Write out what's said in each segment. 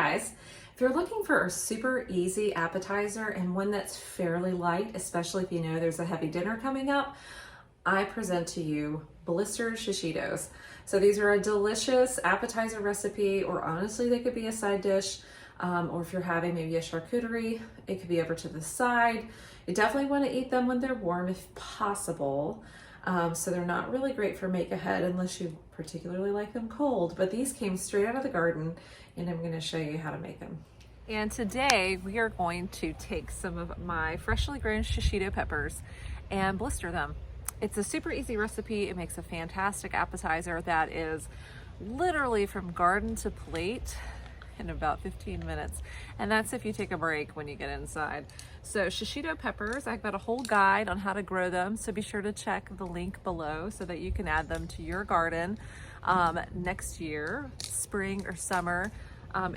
guys, if you're looking for a super easy appetizer and one that's fairly light, especially if you know there's a heavy dinner coming up, I present to you Blistered Shishitos. So these are a delicious appetizer recipe, or honestly they could be a side dish, or if you're having maybe a charcuterie, it could be over to the side. You definitely want to eat them when they're warm if possible. So they're not really great for make ahead unless you particularly like them cold, but these came straight out of the garden and I'm going to show you how to make them. And today we are going to take some of my freshly grown shishito peppers and blister them. It's a super easy recipe. It makes a fantastic appetizer that is literally from garden to plate in about 15 minutes. And that's if you take a break when you get inside. So shishito peppers, I've got a whole guide on how to grow them. So be sure to check the link below so that you can add them to your garden next year, spring or summer.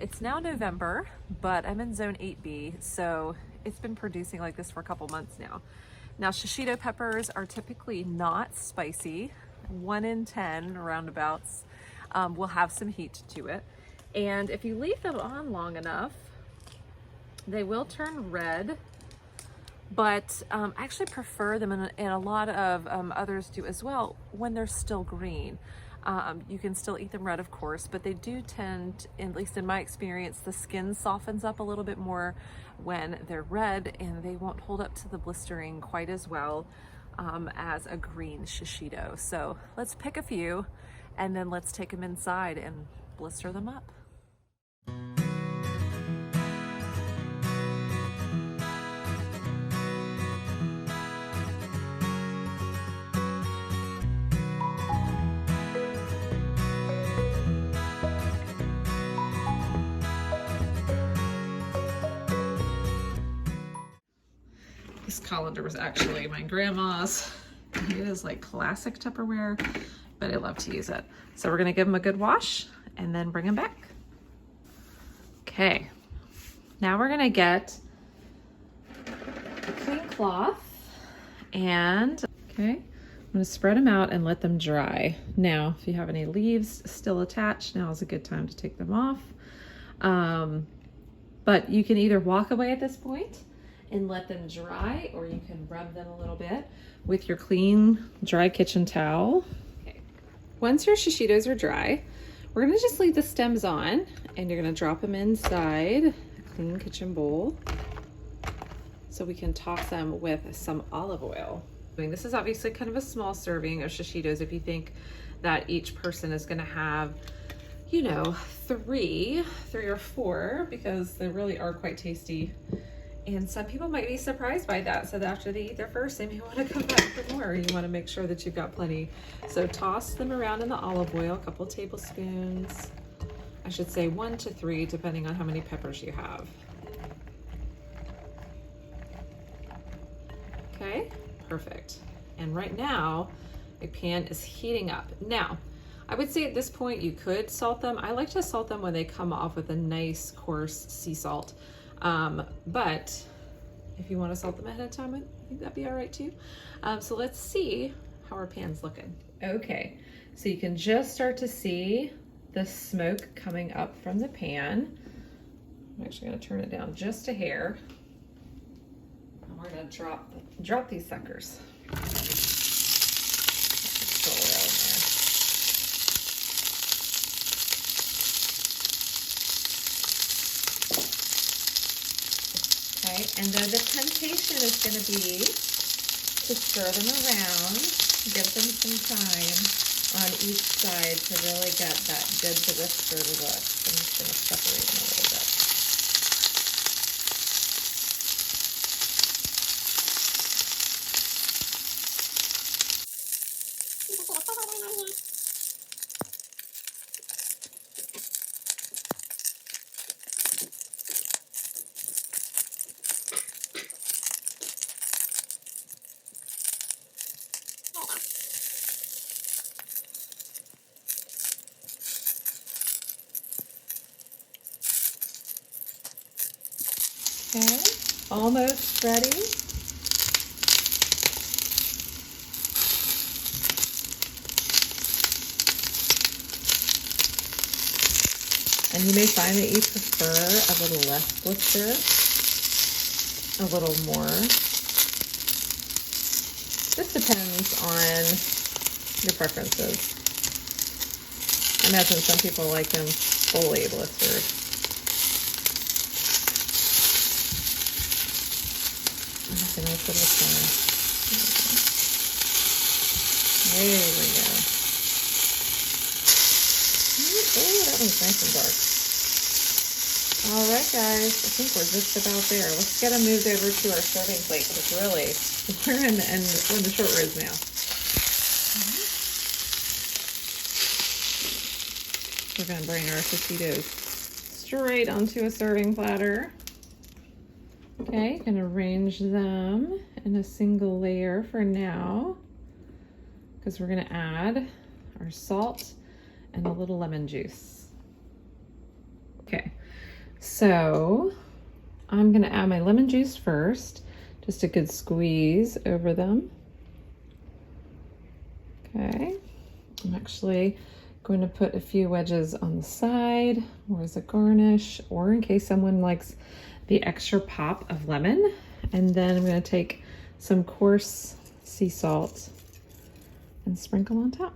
It's now November, but I'm in zone 8B. So it's been producing like this for a couple months now. Now shishito peppers are typically not spicy. 1 in 10 roundabouts will have some heat to it. And if you leave them on long enough, they will turn red, but I actually prefer them, and a lot of others do as well, when they're still green. You can still eat them red, of course, but they do tend, at least in my experience, the skin softens up a little bit more when they're red, and they won't hold up to the blistering quite as well as a green shishito. So let's pick a few, and then let's take them inside and blister them up. This colander was actually my grandma's. It is like classic Tupperware, but I love to use it. So we're gonna give them a good wash and then bring them back. Okay, now we're gonna get a clean cloth and, okay, I'm gonna spread them out and let them dry. Now, if you have any leaves still attached, now is a good time to take them off. But you can either walk away at this point and let them dry, or you can rub them a little bit with your clean, dry kitchen towel. Okay. Once your shishitos are dry, we're gonna just leave the stems on, and you're gonna drop them inside a clean kitchen bowl so we can toss them with some olive oil. This is obviously kind of a small serving of shishitos if you think that each person is gonna have, you know, three or four, because they really are quite tasty. And some people might be surprised by that. So that after they eat their first, they may want to come back for more. You want to make sure that you've got plenty. So toss them around in the olive oil, a couple tablespoons. I should say 1 to 3, depending on how many peppers you have. Okay, perfect. And right now, my pan is heating up. Now, I would say at this point you could salt them. I like to salt them when they come off with a nice coarse sea salt. But if you want to salt them ahead of time, I think that'd be all right too. So let's see how our pan's looking. Okay, so you can just start to see the smoke coming up from the pan. I'm actually going to turn it down just a hair. And we're going to drop these suckers. Okay, and then the temptation is going to be to stir them around, give them some time on each side to really get that good blister look. I'm just going to separate them a little bit. Okay, almost ready. And you may find that you prefer a little less blister, a little more. Just depends on your preferences. I imagine some people like them fully blistered. That's a nice little corner. There we go. Oh, that one's nice and dark. All right, guys, I think we're just about there. Let's get them moved over to our serving plate, because really, we're in the short ribs now. We're going to bring our shishitos straight onto a serving platter. Okay, going to arrange them in a single layer for now, because we're going to add our salt and a little lemon juice. Okay, so I'm going to add my lemon juice first, just a good squeeze over them. Okay, I'm actually going to put a few wedges on the side or as a garnish, or in case someone likes the extra pop of lemon. And then I'm going to take some coarse sea salt and sprinkle on top.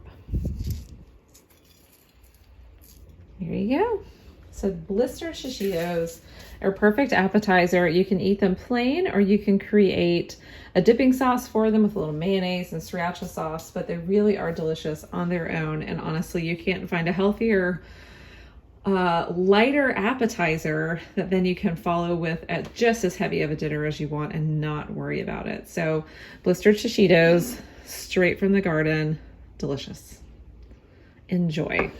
There you go. So blistered shishitos are a perfect appetizer. You can eat them plain, or you can create a dipping sauce for them with a little mayonnaise and sriracha sauce, but they really are delicious on their own. And honestly, you can't find a healthier, lighter appetizer that then you can follow with at just as heavy of a dinner as you want and not worry about it. So blistered shishitos, straight from the garden, delicious. Enjoy.